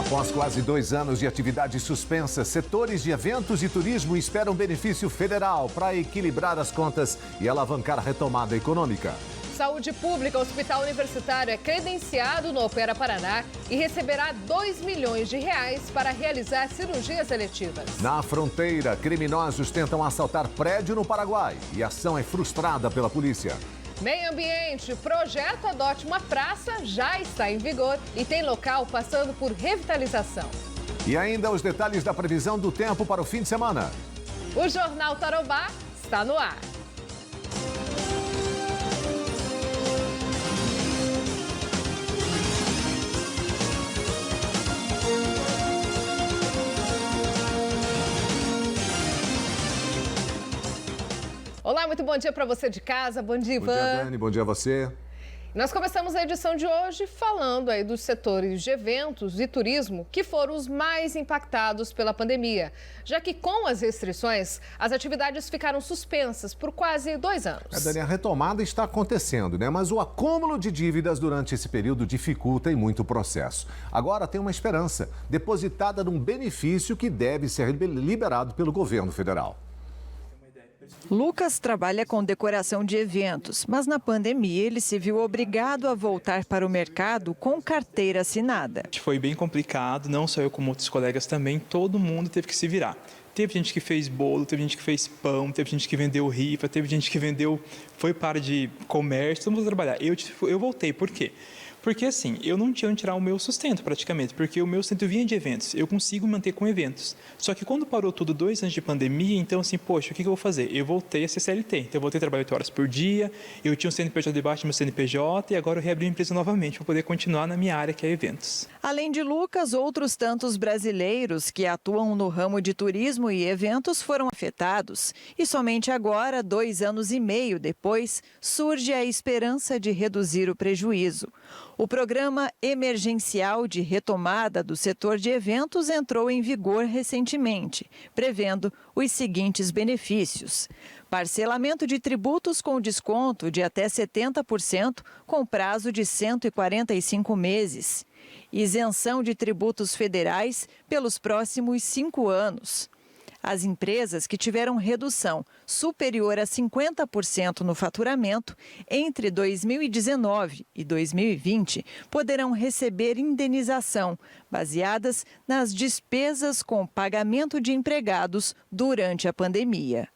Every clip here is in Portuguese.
Após quase 2 anos de atividade suspensa, setores de eventos e turismo esperam benefício federal para equilibrar as contas e alavancar a retomada econômica. Saúde Pública, Hospital Universitário é credenciado no Opera Paraná e receberá R$2 milhões para realizar cirurgias eletivas. Na fronteira, criminosos tentam assaltar prédio no Paraguai e a ação é frustrada pela polícia. Meio Ambiente, projeto Adote uma Praça já está em vigor e tem local passando por revitalização. E ainda os detalhes da previsão do tempo para o fim de semana. O Jornal Tarobá está no ar. Olá, muito bom dia para você de casa. Bom dia, Ivan. Bom dia, Dani. Bom dia a você. Nós começamos a edição de hoje falando aí dos setores de eventos e turismo que foram os mais impactados pela pandemia, já que com as restrições, as atividades ficaram suspensas por quase 2 anos. Dani, a retomada está acontecendo, né? Mas o acúmulo de dívidas durante esse período dificulta e muito o processo. Agora tem uma esperança, depositada num benefício que deve ser liberado pelo governo federal. Lucas trabalha com decoração de eventos, mas na pandemia ele se viu obrigado a voltar para o mercado com carteira assinada. Foi bem complicado, não só eu como outros colegas também, todo mundo teve que se virar. Teve gente que fez bolo, teve gente que fez pão, teve gente que vendeu rifa, teve gente que foi para de comércio, todo mundo trabalhar. Eu voltei, por quê? Porque assim, eu não tinha onde tirar o meu sustento praticamente, porque o meu sustento vinha de eventos, eu consigo manter com eventos. Só que quando parou tudo 2 anos de pandemia, então assim, poxa, o que eu vou fazer? Eu voltei a ser CLT, então eu voltei a trabalhar 8 horas por dia, eu tinha um CNPJ debaixo do meu CNPJ e agora eu reabri a empresa novamente para poder continuar na minha área, que é eventos. Além de Lucas, outros tantos brasileiros que atuam no ramo de turismo e eventos foram afetados. E somente agora, 2 anos e meio depois, surge a esperança de reduzir o prejuízo. O Programa Emergencial de Retomada do Setor de Eventos entrou em vigor recentemente, prevendo os seguintes benefícios: parcelamento de tributos com desconto de até 70%, com prazo de 145 meses. Isenção de tributos federais pelos próximos 5 anos. As empresas que tiveram redução superior a 50% no faturamento entre 2019 e 2020 poderão receber indenização, baseadas nas despesas com pagamento de empregados durante a pandemia.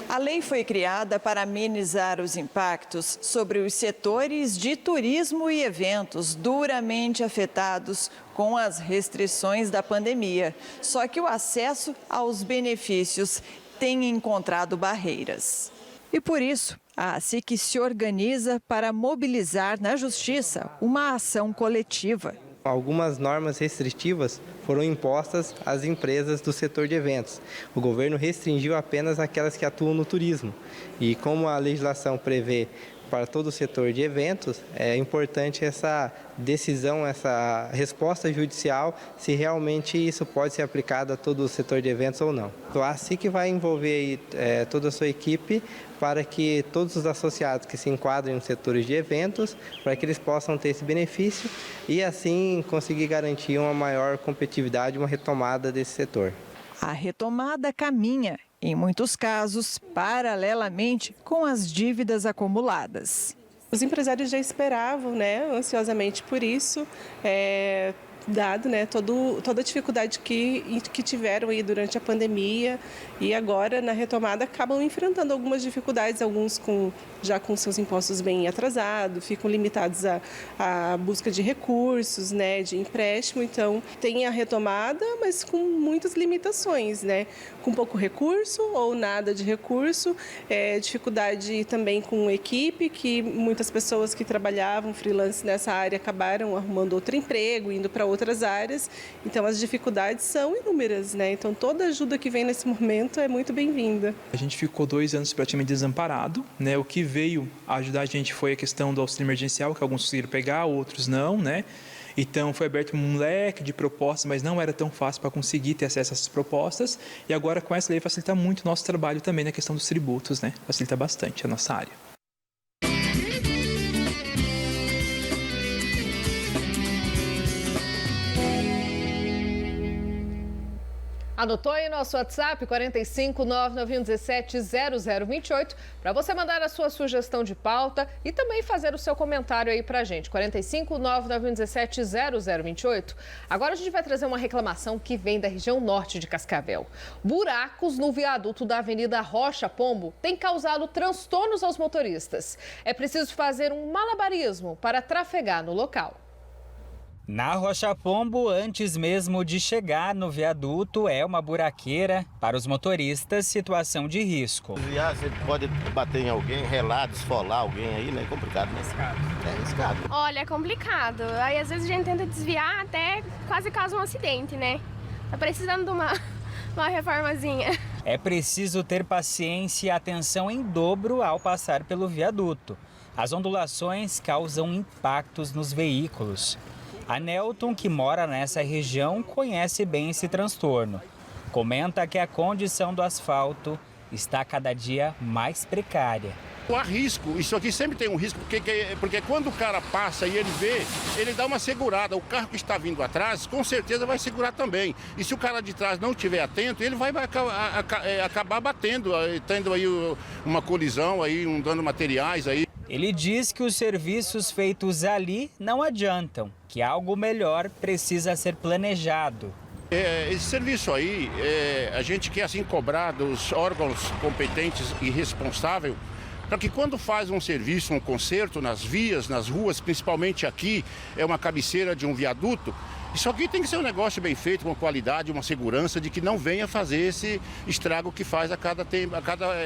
A lei foi criada para amenizar os impactos sobre os setores de turismo e eventos duramente afetados com as restrições da pandemia. Só que o acesso aos benefícios tem encontrado barreiras. E por isso, a ASIC se organiza para mobilizar na Justiça uma ação coletiva. Algumas normas restritivas foram impostas às empresas do setor de eventos. O governo restringiu apenas aquelas que atuam no turismo. E como a legislação prevê para todo o setor de eventos, é importante essa decisão, essa resposta judicial, se realmente isso pode ser aplicado a todo o setor de eventos ou não. A ASIC vai envolver toda a sua equipe para que todos os associados que se enquadrem nos setores de eventos, para que eles possam ter esse benefício e assim conseguir garantir uma maior competitividade, uma retomada desse setor. A retomada caminha, em muitos casos, paralelamente com as dívidas acumuladas. Os empresários já esperavam, ansiosamente por isso, dado toda a dificuldade que tiveram aí durante a pandemia e agora na retomada acabam enfrentando algumas dificuldades, alguns já com seus impostos bem atrasados, ficam limitados à busca de recursos, de empréstimo, então tem a retomada, mas com muitas limitações, com pouco recurso ou nada de recurso, dificuldade também com equipe, que muitas pessoas que trabalhavam freelance nessa área acabaram arrumando outro emprego, indo para outras áreas, então as dificuldades são inúmeras, então toda ajuda que vem nesse momento é muito bem-vinda. A gente ficou 2 anos praticamente desamparado, o que veio ajudar a gente foi a questão do auxílio emergencial, que alguns conseguiram pegar, outros não, Então foi aberto um leque de propostas, mas não era tão fácil para conseguir ter acesso a essas propostas, e agora com essa lei facilita muito o nosso trabalho também na questão dos tributos, Facilita bastante a nossa área. Anotou aí nosso WhatsApp 45991170028 para você mandar a sua sugestão de pauta e também fazer o seu comentário aí pra gente. 45991170028. Agora a gente vai trazer uma reclamação que vem da região norte de Cascavel. Buracos no viaduto da Avenida Rocha Pombo têm causado transtornos aos motoristas. É preciso fazer um malabarismo para trafegar no local. Na Rocha Pombo, antes mesmo de chegar no viaduto, é uma buraqueira. Para os motoristas, situação de risco. Desviar, você pode bater em alguém, relar, desfolar alguém aí, né? É complicado, né? É arriscado. Olha, é complicado. Aí às vezes a gente tenta desviar até quase causa um acidente, né? Tá precisando de uma reformazinha. É preciso ter paciência e atenção em dobro ao passar pelo viaduto. As ondulações causam impactos nos veículos. A Nelton, que mora nessa região, conhece bem esse transtorno. Comenta que a condição do asfalto está cada dia mais precária. Há risco, isso aqui sempre tem um risco, porque quando o cara passa e ele vê, ele dá uma segurada. O carro que está vindo atrás, com certeza vai segurar também. E se o cara de trás não estiver atento, ele vai acabar batendo, tendo aí uma colisão, aí, um dano materiais aí. Ele diz que os serviços feitos ali não adiantam, que algo melhor precisa ser planejado. Esse serviço aí, a gente quer assim cobrar dos órgãos competentes e responsáveis, para que quando faz um serviço, um conserto nas vias, nas ruas, principalmente aqui, é uma cabeceira de um viaduto, isso aqui tem que ser um negócio bem feito, com qualidade, uma segurança de que não venha fazer esse estrago que faz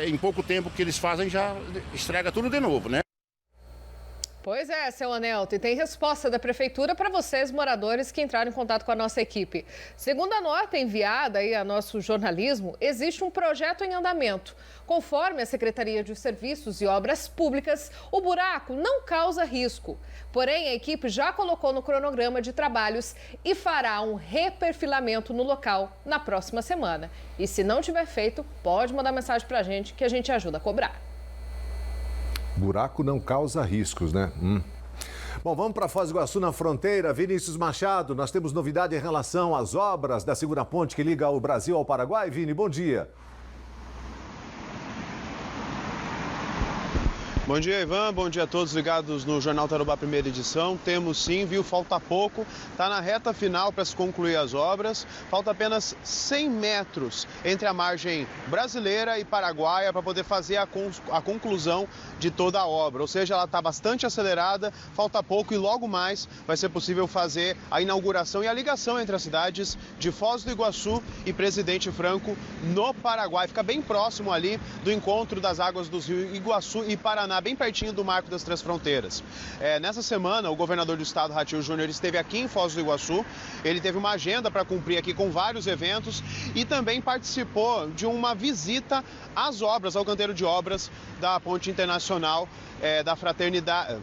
em pouco tempo que eles fazem já estraga tudo de novo, né? Pois é, seu Anelto, e tem resposta da Prefeitura para vocês, moradores, que entraram em contato com a nossa equipe. Segundo a nota enviada aí a nosso jornalismo, existe um projeto em andamento. Conforme a Secretaria de Serviços e Obras Públicas, o buraco não causa risco. Porém, a equipe já colocou no cronograma de trabalhos e fará um reperfilamento no local na próxima semana. E se não tiver feito, pode mandar mensagem para a gente que a gente ajuda a cobrar. Buraco não causa riscos, né? Bom, vamos para Foz do Iguaçu, na fronteira. Vinícius Machado, nós temos novidade em relação às obras da segunda ponte que liga o Brasil ao Paraguai. Vini, bom dia. Bom dia, Ivan. Bom dia a todos ligados no Jornal Tarobá, primeira edição. Temos sim, viu? Falta pouco. Está na reta final para se concluir as obras. Falta apenas 100 metros entre a margem brasileira e paraguaia para poder fazer a conclusão de toda a obra. Ou seja, ela está bastante acelerada, falta pouco e logo mais vai ser possível fazer a inauguração e a ligação entre as cidades de Foz do Iguaçu e Presidente Franco no Paraguai. Fica bem próximo ali do encontro das águas dos rios Iguaçu e Paraná, bem pertinho do Marco das Três Fronteiras. Nessa semana, o governador do estado, Ratinho Júnior, esteve aqui em Foz do Iguaçu. Ele teve uma agenda para cumprir aqui com vários eventos e também participou de uma visita às obras, ao canteiro de obras da Ponte Internacional da Fraternidade,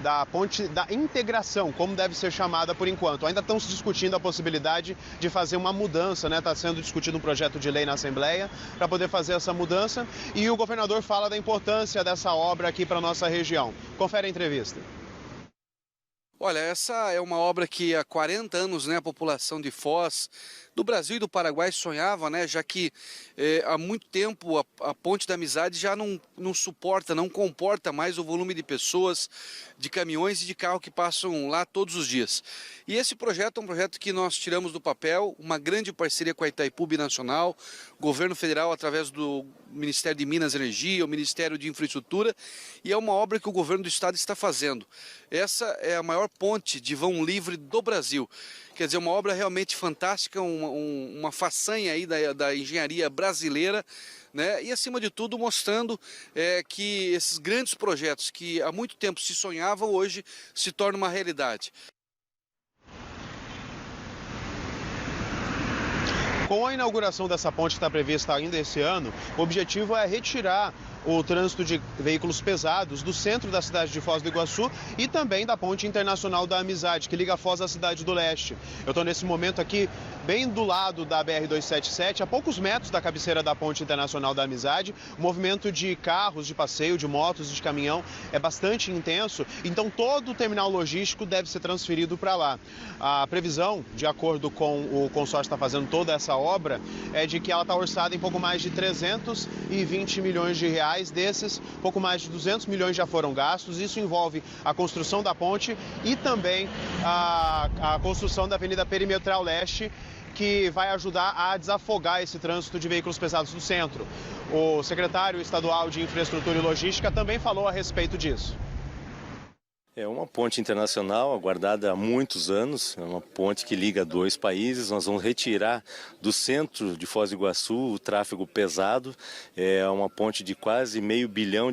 da Ponte da Integração, como deve ser chamada por enquanto. Ainda estão se discutindo a possibilidade de fazer uma mudança, né? Está sendo discutido um projeto de lei na Assembleia para poder fazer essa mudança e o governador fala da importância dessa obra aqui para a nossa região. Confere a entrevista. Olha, essa é uma obra que há 40 anos, né, a população de Foz, do Brasil e do Paraguai sonhava, né, já que há muito tempo a Ponte da Amizade já não suporta, não comporta mais o volume de pessoas, de caminhões e de carro que passam lá todos os dias. E esse projeto é um projeto que nós tiramos do papel, uma grande parceria com a Itaipu Binacional, governo federal através do Ministério de Minas e Energia, o Ministério de Infraestrutura, e é uma obra que o governo do estado está fazendo. Essa é a maior ponte de vão livre do Brasil. Quer dizer, uma obra realmente fantástica, uma façanha aí da engenharia brasileira, né? E acima de tudo mostrando que esses grandes projetos que há muito tempo se sonhavam, hoje se tornam uma realidade. Com a inauguração dessa ponte que está prevista ainda esse ano, o objetivo é retirar o trânsito de veículos pesados do centro da cidade de Foz do Iguaçu e também da Ponte Internacional da Amizade, que liga Foz à Cidade do Leste. Eu estou nesse momento aqui bem do lado da BR-277, a poucos metros da cabeceira da Ponte Internacional da Amizade. O movimento de carros de passeio, de motos e de caminhão é bastante intenso, então todo o terminal logístico deve ser transferido para lá. A previsão, de acordo com o consórcio que está fazendo toda essa obra, é de que ela está orçada em pouco mais de 320 milhões de reais. Desses, pouco mais de 200 milhões já foram gastos. Isso envolve a construção da ponte e também a construção da Avenida Perimetral Leste, que vai ajudar a desafogar esse trânsito de veículos pesados do centro. O secretário estadual de Infraestrutura e Logística também falou a respeito disso. É uma ponte internacional aguardada há muitos anos, é uma ponte que liga dois países. Nós vamos retirar do centro de Foz do Iguaçu o tráfego pesado, é uma ponte de quase R$500 bilhão,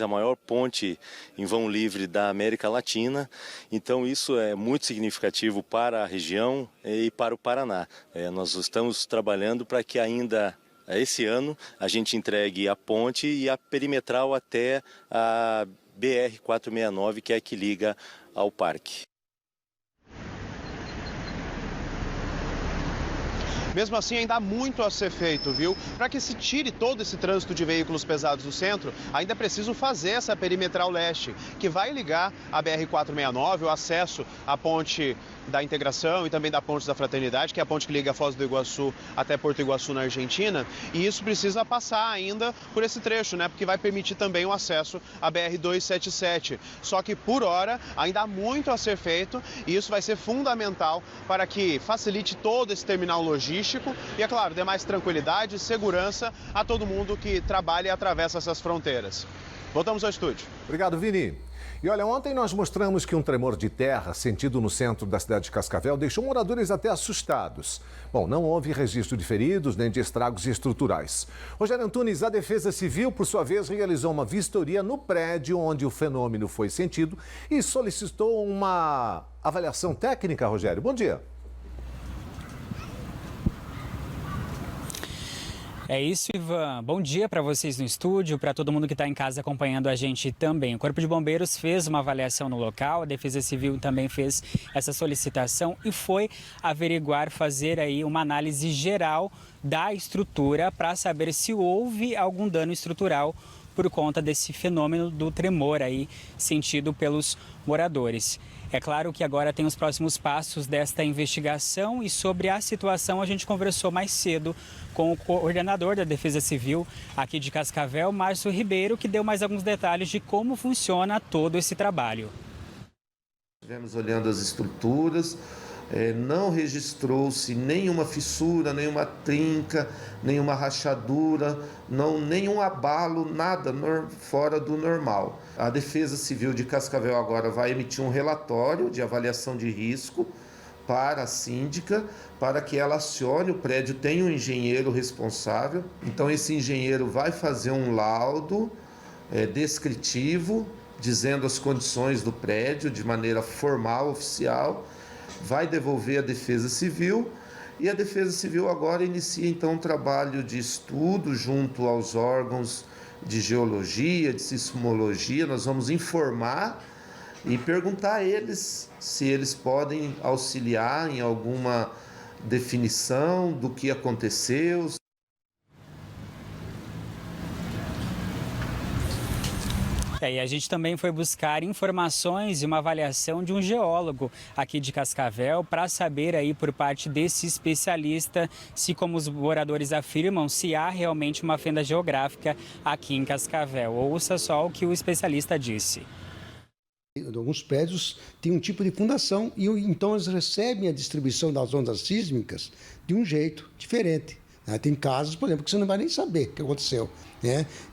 a maior ponte em vão livre da América Latina, então isso é muito significativo para a região e para o Paraná. Nós estamos trabalhando para que ainda esse ano a gente entregue a ponte e a perimetral até a BR-469, que é a que liga ao parque. Mesmo assim, ainda há muito a ser feito, viu? Para que se tire todo esse trânsito de veículos pesados do centro, ainda é preciso fazer essa perimetral leste, que vai ligar a BR-469, o acesso à ponte da Integração e também da Ponte da Fraternidade, que é a ponte que liga Foz do Iguaçu até Porto Iguaçu, na Argentina. E isso precisa passar ainda por esse trecho, né? Porque vai permitir também o acesso à BR-277. Só que, por hora, ainda há muito a ser feito e isso vai ser fundamental para que facilite todo esse terminal logístico e, é claro, dê mais tranquilidade e segurança a todo mundo que trabalha e atravessa essas fronteiras. Voltamos ao estúdio. Obrigado, Vini. E olha, ontem nós mostramos que um tremor de terra sentido no centro da cidade de Cascavel deixou moradores até assustados. Bom, não houve registro de feridos nem de estragos estruturais. Rogério Antunes, a Defesa Civil, por sua vez, realizou uma vistoria no prédio onde o fenômeno foi sentido e solicitou uma avaliação técnica, Rogério. Bom dia. É isso, Ivan. Bom dia para vocês no estúdio, para todo mundo que está em casa acompanhando a gente também. O Corpo de Bombeiros fez uma avaliação no local, a Defesa Civil também fez essa solicitação e foi averiguar, fazer aí uma análise geral da estrutura para saber se houve algum dano estrutural por conta desse fenômeno do tremor aí sentido pelos moradores. É claro que agora tem os próximos passos desta investigação e sobre a situação a gente conversou mais cedo com o coordenador da Defesa Civil aqui de Cascavel, Márcio Ribeiro, que deu mais alguns detalhes de como funciona todo esse trabalho. Estivemos olhando as estruturas, não registrou-se nenhuma fissura, nenhuma trinca, nenhuma rachadura, nenhum abalo, nada fora do normal. A Defesa Civil de Cascavel agora vai emitir um relatório de avaliação de risco para a síndica, para que ela acione, o prédio tem um engenheiro responsável, então esse engenheiro vai fazer um laudo descritivo, dizendo as condições do prédio de maneira formal, oficial, vai devolver à Defesa Civil e a Defesa Civil agora inicia então um trabalho de estudo junto aos órgãos de geologia, de sismologia. Nós vamos informar e perguntar a eles se eles podem auxiliar em alguma definição do que aconteceu. E a gente também foi buscar informações e uma avaliação de um geólogo aqui de Cascavel para saber aí por parte desse especialista se, como os moradores afirmam, se há realmente uma fenda geográfica aqui em Cascavel. Ouça só o que o especialista disse. Alguns prédios têm um tipo de fundação e então eles recebem a distribuição das ondas sísmicas de um jeito diferente. Tem casos, por exemplo, que você não vai nem saber o que aconteceu.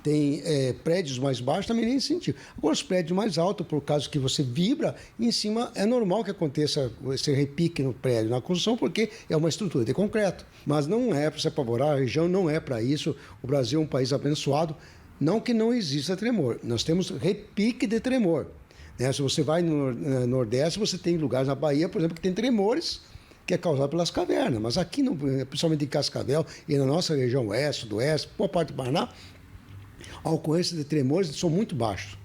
Tem prédios mais baixos, também nem sentiu. Agora, os prédios mais altos, por causa que você vibra, em cima é normal que aconteça esse repique no prédio, na construção, porque é uma estrutura de concreto. Mas não é para se apavorar, a região não é para isso. O Brasil é um país abençoado. Não que não exista tremor, nós temos repique de tremor. Se você vai no Nordeste, você tem lugares na Bahia, por exemplo, que tem tremores, que é causado pelas cavernas. Mas aqui, principalmente em Cascavel e na nossa região oeste, sudoeste, boa parte do Paraná, A ocorrência de tremores são muito baixos.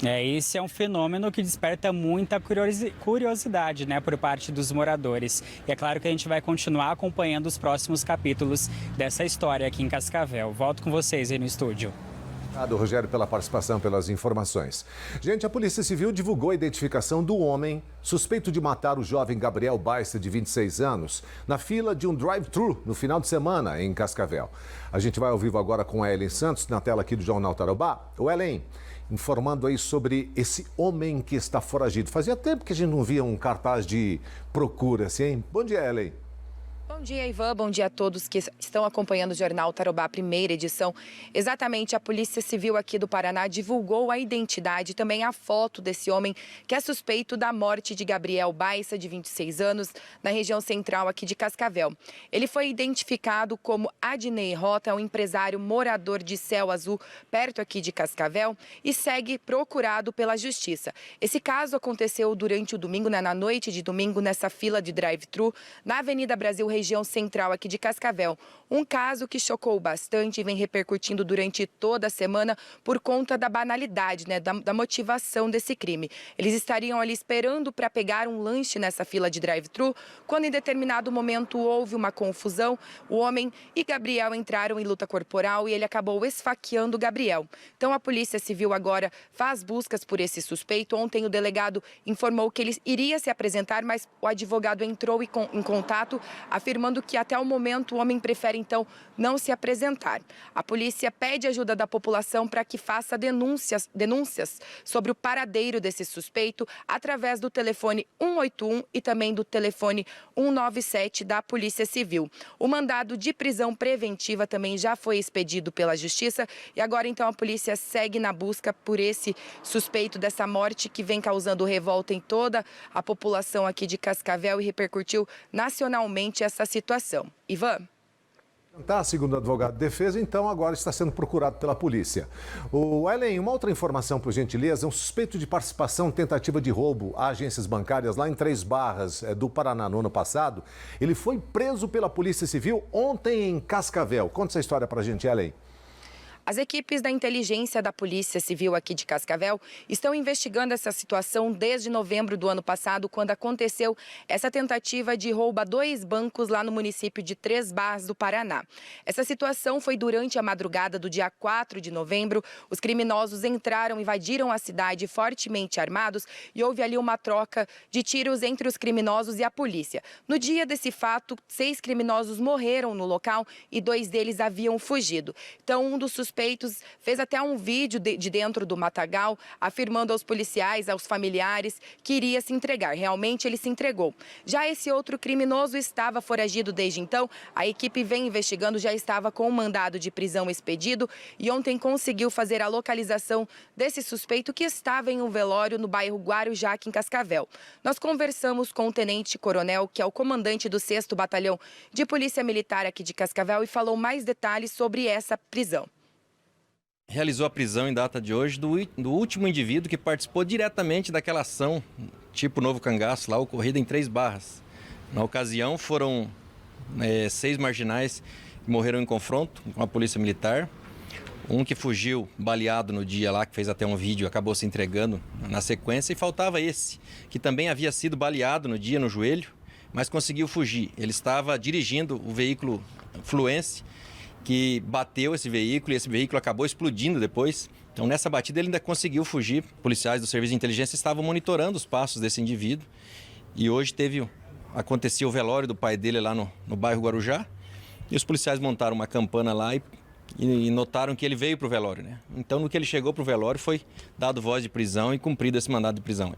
Esse é um fenômeno que desperta muita curiosidade, né, por parte dos moradores. E é claro que a gente vai continuar acompanhando os próximos capítulos dessa história aqui em Cascavel. Volto com vocês aí no estúdio. Obrigado, Rogério, pela participação, pelas informações. Gente, a Polícia Civil divulgou a identificação do homem suspeito de matar o jovem Gabriel Baissa, de 26 anos, na fila de um drive-thru no final de semana em Cascavel. A gente vai ao vivo agora com a Ellen Santos, na tela aqui do Jornal Tarobá. O Ellen, informando aí sobre esse homem que está foragido. Fazia tempo que a gente não via um cartaz de procura, assim, hein? Bom dia, Ellen. Bom dia, Ivan. Bom dia a todos que estão acompanhando o Jornal Tarobá, primeira edição. Exatamente, a Polícia Civil aqui do Paraná divulgou a identidade e também a foto desse homem que é suspeito da morte de Gabriel Baissa, de 26 anos, na região central aqui de Cascavel. Ele foi identificado como Adnei Rota, um empresário morador de Céu Azul, perto aqui de Cascavel, e segue procurado pela Justiça. Esse caso aconteceu durante o domingo, na noite de domingo, nessa fila de drive-thru, na Avenida Brasil, região central aqui de Cascavel. Um caso que chocou bastante e vem repercutindo durante toda a semana por conta da banalidade, né, da motivação desse crime. Eles estariam ali esperando para pegar um lanche nessa fila de drive-thru, quando em determinado momento houve uma confusão. O homem e Gabriel entraram em luta corporal e ele acabou esfaqueando Gabriel. Então a Polícia Civil agora faz buscas por esse suspeito. Ontem o delegado informou que ele iria se apresentar, mas o advogado entrou em contato, afirmando que até o momento o homem prefere então não se apresentar. A polícia pede ajuda da população para que faça denúncias sobre o paradeiro desse suspeito através do telefone 181 e também do telefone 197 da Polícia Civil. O mandado de prisão preventiva também já foi expedido pela Justiça e agora então a polícia segue na busca por esse suspeito dessa morte que vem causando revolta em toda a população aqui de Cascavel e repercutiu nacionalmente essa situação. Ivan? Tá, segundo o advogado de defesa, então agora está sendo procurado pela polícia. O Ellen, uma outra informação, por gentileza, um suspeito de participação, tentativa de roubo a agências bancárias lá em Três Barras do Paraná no ano passado. Ele foi preso pela Polícia Civil ontem em Cascavel. Conta essa história pra gente, Ellen. As equipes da inteligência da Polícia Civil aqui de Cascavel estão investigando essa situação desde novembro do ano passado, quando aconteceu essa tentativa de roubo a 2 bancos lá no município de Três Barras do Paraná. Essa situação foi durante a madrugada do dia 4 de novembro. Os criminosos entraram, invadiram a cidade fortemente armados e houve ali uma troca de tiros entre os criminosos e a polícia. No dia desse fato, 6 criminosos morreram no local e 2 deles haviam fugido. Então, um dos suspeitos fez até um vídeo de dentro do matagal, afirmando aos policiais, aos familiares, que iria se entregar. Realmente ele se entregou. Já esse outro criminoso estava foragido desde então. A equipe vem investigando, já estava com um mandado de prisão expedido e ontem conseguiu fazer a localização desse suspeito que estava em um velório no bairro Guarujá, aqui em Cascavel. Nós conversamos com o tenente-coronel, que é o comandante do 6º Batalhão de Polícia Militar aqui de Cascavel, e falou mais detalhes sobre essa prisão. Realizou a prisão em data de hoje do último indivíduo que participou diretamente daquela ação, tipo Novo Cangaço, lá ocorrida em Três Barras. Na ocasião foram 6 marginais que morreram em confronto com a polícia militar. Um que fugiu baleado no dia lá, que fez até um vídeo, acabou se entregando na sequência. E faltava esse, que também havia sido baleado no dia no joelho, mas conseguiu fugir. Ele estava dirigindo o veículo Fluence, que bateu esse veículo e esse veículo acabou explodindo depois. Então, nessa batida, ele ainda conseguiu fugir. Policiais do Serviço de Inteligência estavam monitorando os passos desse indivíduo. E hoje aconteceu o velório do pai dele lá no bairro Guarujá. E os policiais montaram uma campana lá e notaram que ele veio para o velório, né? Então, no que ele chegou para o velório, foi dado voz de prisão e cumprido esse mandado de prisão.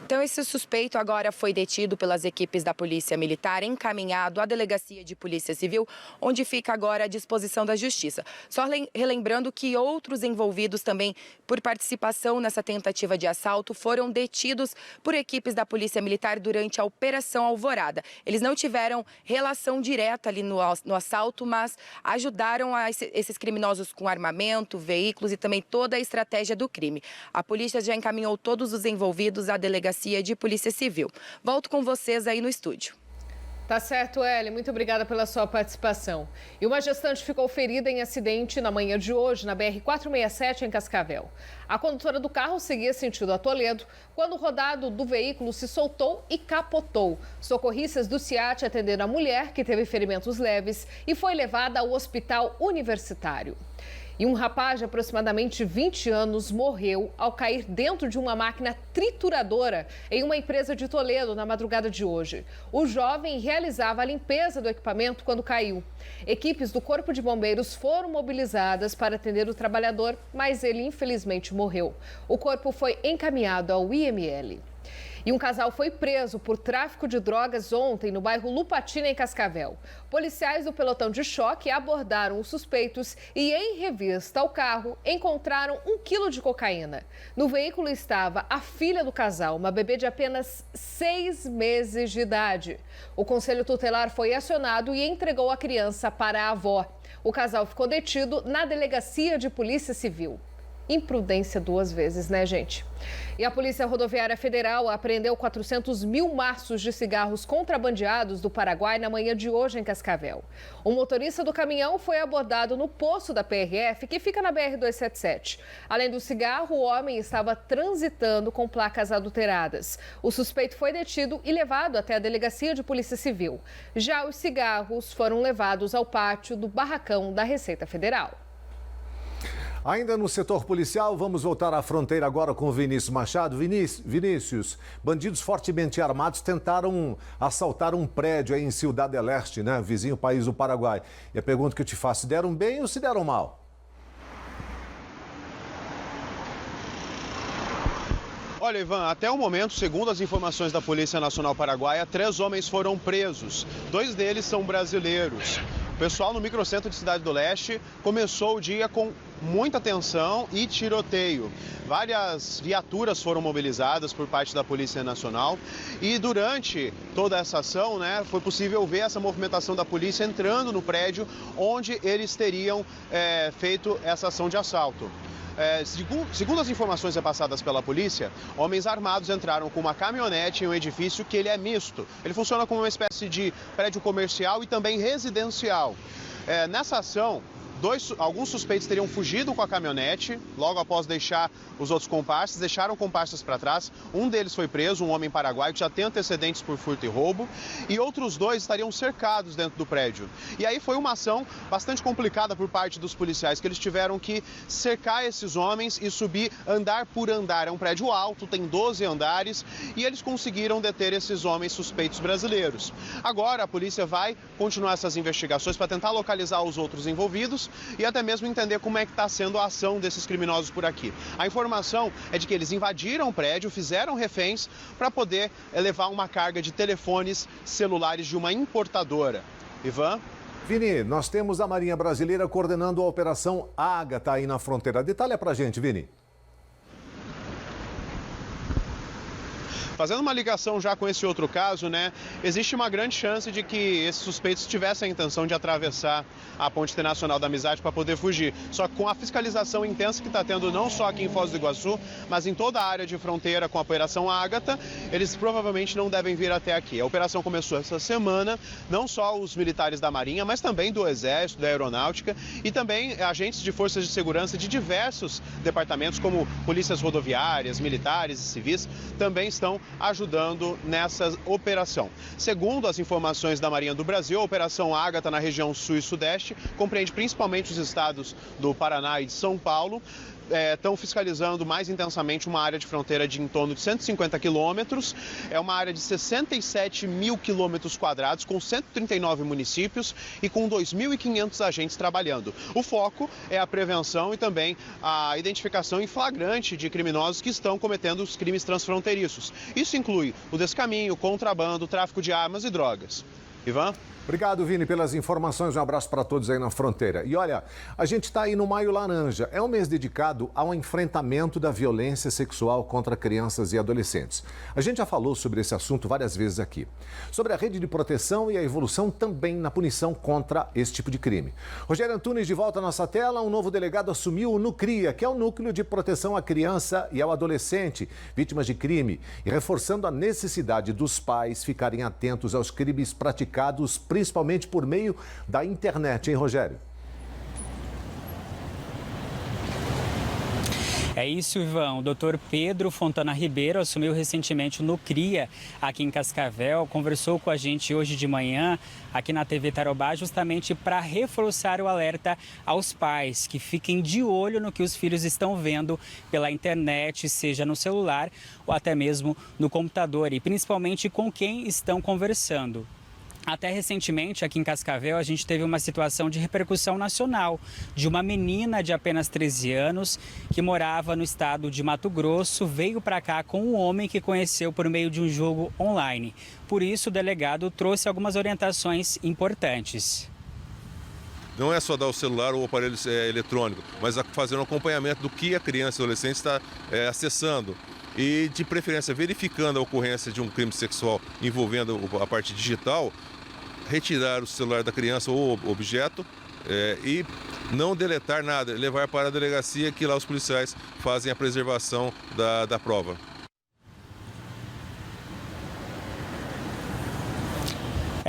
Então, esse suspeito agora foi detido pelas equipes da Polícia Militar, encaminhado à Delegacia de Polícia Civil, onde fica agora à disposição da Justiça. Só relembrando que outros envolvidos também por participação nessa tentativa de assalto foram detidos por equipes da Polícia Militar durante a Operação Alvorada. Eles não tiveram relação direta ali no assalto, mas ajudaram esses criminosos com armamento, veículos e também toda a estratégia do crime. A polícia já encaminhou todos os envolvidos à Delegacia de Polícia Civil. Volto com vocês aí no estúdio. Tá certo, Eli. Muito obrigada pela sua participação. E uma gestante ficou ferida em acidente na manhã de hoje, na BR-467, em Cascavel. A condutora do carro seguia sentido a Toledo quando o rodado do veículo se soltou e capotou. Socorristas do SEAT atenderam a mulher, que teve ferimentos leves, e foi levada ao hospital universitário. E um rapaz de aproximadamente 20 anos morreu ao cair dentro de uma máquina trituradora em uma empresa de Toledo na madrugada de hoje. O jovem realizava a limpeza do equipamento quando caiu. Equipes do Corpo de Bombeiros foram mobilizadas para atender o trabalhador, mas ele infelizmente morreu. O corpo foi encaminhado ao IML. E um casal foi preso por tráfico de drogas ontem no bairro Lupatina, em Cascavel. Policiais do pelotão de choque abordaram os suspeitos e, em revista ao carro, encontraram 1 quilo de cocaína. No veículo estava a filha do casal, uma bebê de apenas 6 meses de idade. O conselho tutelar foi acionado e entregou a criança para a avó. O casal ficou detido na delegacia de Polícia Civil. Imprudência 2 vezes, né, gente? E a Polícia Rodoviária Federal apreendeu 400 mil maços de cigarros contrabandeados do Paraguai na manhã de hoje em Cascavel. O motorista do caminhão foi abordado no posto da PRF, que fica na BR-277. Além do cigarro, o homem estava transitando com placas adulteradas. O suspeito foi detido e levado até a Delegacia de Polícia Civil. Já os cigarros foram levados ao pátio do barracão da Receita Federal. Ainda no setor policial, vamos voltar à fronteira agora com o Vinícius Machado. Vinícius, bandidos fortemente armados tentaram assaltar um prédio aí em Ciudad del Este, né? Vizinho país do Paraguai. E a pergunta que eu te faço, se deram bem ou se deram mal? Olha, Ivan, até o momento, segundo as informações da Polícia Nacional Paraguaia, 3 homens foram presos. 2 deles são brasileiros. O pessoal no microcentro de Cidade do Leste começou o dia com muita tensão e tiroteio. Várias viaturas foram mobilizadas por parte da Polícia Nacional e durante toda essa ação, foi possível ver essa movimentação da polícia entrando no prédio onde eles teriam feito essa ação de assalto. Segundo as informações repassadas pela polícia, homens armados entraram com uma caminhonete em um edifício que ele é misto. Ele funciona como uma espécie de prédio comercial e também residencial. Nessa ação, alguns suspeitos teriam fugido com a caminhonete, logo após deixar os outros comparsas, deixaram comparsas para trás. Um deles foi preso, um homem paraguaio que já tem antecedentes por furto e roubo, e outros 2 estariam cercados dentro do prédio. E aí foi uma ação bastante complicada por parte dos policiais, que eles tiveram que cercar esses homens e subir andar por andar. É um prédio alto, tem 12 andares, e eles conseguiram deter esses homens suspeitos brasileiros. Agora a polícia vai continuar essas investigações para tentar localizar os outros envolvidos e até mesmo entender como é que está sendo a ação desses criminosos por aqui. A informação é de que eles invadiram o prédio, fizeram reféns para poder levar uma carga de telefones celulares de uma importadora. Ivan? Vini, nós temos a Marinha Brasileira coordenando a Operação Ágata aí na fronteira. Detalha pra gente, Vini. Fazendo uma ligação já com esse outro caso, existe uma grande chance de que esses suspeitos tivessem a intenção de atravessar a Ponte Internacional da Amizade para poder fugir. Só que com a fiscalização intensa que está tendo não só aqui em Foz do Iguaçu, mas em toda a área de fronteira com a Operação Ágata, eles provavelmente não devem vir até aqui. A operação começou essa semana, não só os militares da Marinha, mas também do Exército, da Aeronáutica e também agentes de forças de segurança de diversos departamentos, como polícias rodoviárias, militares e civis, também estão ajudando nessa operação. Segundo as informações da Marinha do Brasil, a Operação Ágata na região sul e sudeste compreende principalmente os estados do Paraná e de São Paulo. Estão fiscalizando mais intensamente uma área de fronteira de em torno de 150 quilômetros. É uma área de 67 mil quilômetros quadrados, com 139 municípios e com 2.500 agentes trabalhando. O foco é a prevenção e também a identificação em flagrante de criminosos que estão cometendo os crimes transfronteiriços. Isso inclui o descaminho, o contrabando, o tráfico de armas e drogas. Ivan? Obrigado, Vini, pelas informações. Um abraço para todos aí na fronteira. E olha, a gente está aí no Maio Laranja. É um mês dedicado ao enfrentamento da violência sexual contra crianças e adolescentes. A gente já falou sobre esse assunto várias vezes aqui. Sobre a rede de proteção e a evolução também na punição contra esse tipo de crime. Rogério Antunes, de volta à nossa tela. Um novo delegado assumiu o NUCRIA, que é o Núcleo de Proteção à Criança e ao Adolescente, vítimas de crime, e reforçando a necessidade dos pais ficarem atentos aos crimes praticados praticados principalmente por meio da internet, hein, Rogério? É isso, Ivan. O doutor Pedro Fontana Ribeiro assumiu recentemente o Nucria aqui em Cascavel. Conversou com a gente hoje de manhã aqui na TV Tarobá justamente para reforçar o alerta aos pais que fiquem de olho no que os filhos estão vendo pela internet, seja no celular ou até mesmo no computador e principalmente com quem estão conversando. Até recentemente, aqui em Cascavel, a gente teve uma situação de repercussão nacional de uma menina de apenas 13 anos que morava no estado de Mato Grosso, veio para cá com um homem que conheceu por meio de um jogo online. Por isso, o delegado trouxe algumas orientações importantes. Não é só dar o celular ou o aparelho eletrônico, mas fazer um acompanhamento do que a criança e o adolescente está acessando. E, de preferência, verificando a ocorrência de um crime sexual envolvendo a parte digital, retirar o celular da criança ou objeto e não deletar nada, levar para a delegacia que lá os policiais fazem a preservação da prova.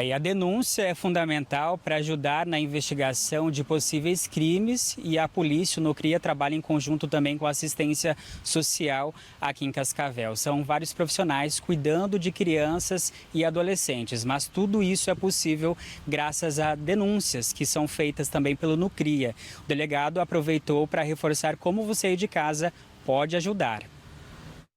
E a denúncia é fundamental para ajudar na investigação de possíveis crimes e a polícia, o Nucria, trabalha em conjunto também com a assistência social aqui em Cascavel. São vários profissionais cuidando de crianças e adolescentes, mas tudo isso é possível graças a denúncias que são feitas também pelo Nucria. O delegado aproveitou para reforçar como você aí de casa pode ajudar.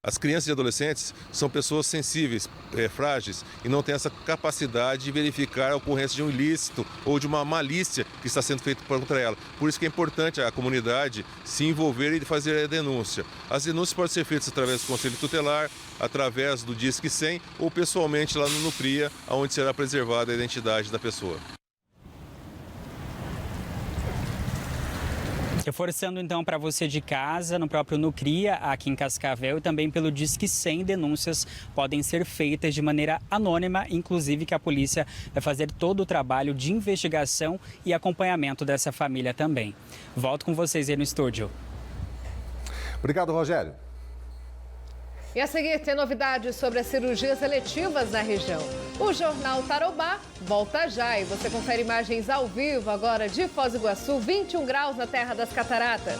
As crianças e adolescentes são pessoas sensíveis, frágeis e não têm essa capacidade de verificar a ocorrência de um ilícito ou de uma malícia que está sendo feita contra ela. Por isso que é importante a comunidade se envolver e fazer a denúncia. As denúncias podem ser feitas através do Conselho Tutelar, através do Disque 100 ou pessoalmente lá no Nucria, onde será preservada a identidade da pessoa. Reforçando então para você de casa, no próprio Nucria, aqui em Cascavel, e também pelo Disque 100, denúncias podem ser feitas de maneira anônima, inclusive que a polícia vai fazer todo o trabalho de investigação e acompanhamento dessa família também. Volto com vocês aí no estúdio. Obrigado, Rogério. E a seguir tem novidades sobre as cirurgias eletivas na região. O Jornal Tarobá volta já e você confere imagens ao vivo agora de Foz do Iguaçu, 21 graus na Terra das Cataratas.